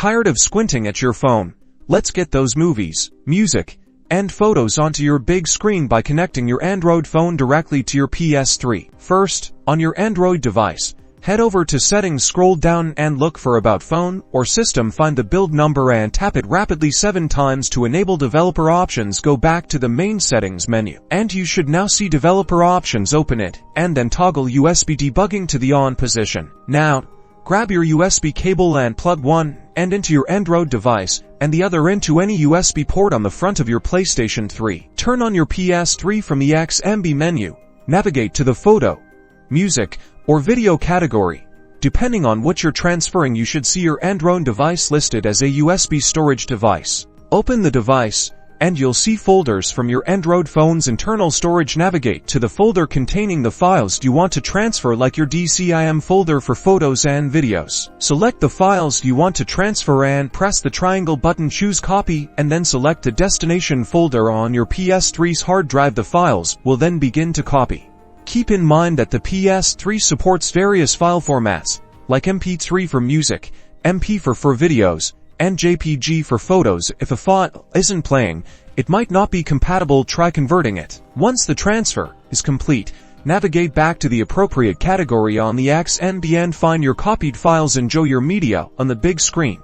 Tired of squinting at your phone? Let's get those movies, music, and photos onto your big screen by connecting your Android phone directly to your PS3. First, on your Android device, head over to Settings, scroll down and look for About Phone or System, find the build number and tap it rapidly 7 times to enable developer options. Go back to the main settings menu, and you should now see developer options. Open it, and then toggle USB debugging to the on position. Now, grab your USB cable and plug one end into your Android device and the other into any USB port on the front of your PlayStation 3. Turn on your PS3 from the XMB menu. Navigate to the photo, music, or video category. Depending on what you're transferring, you should see your Android device listed as a USB storage device. Open the device, and you'll see folders from your Android phone's internal storage. Navigate to the folder containing the files you want to transfer, like your DCIM folder for photos and videos. Select the files you want to transfer and press the triangle button. Choose Copy, and then select the destination folder on your PS3's hard drive. The files will then begin to copy. Keep in mind that the PS3 supports various file formats, like MP3 for music, MP for videos, and JPG for photos. If a file isn't playing, it might not be compatible. Try converting it. Once the transfer is complete, navigate back to the appropriate category on the XMB and find your copied files. Enjoy your media on the big screen.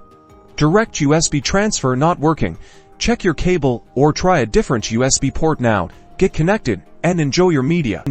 Direct USB transfer not working? Check your cable or try a different USB port now. Get connected and enjoy your media.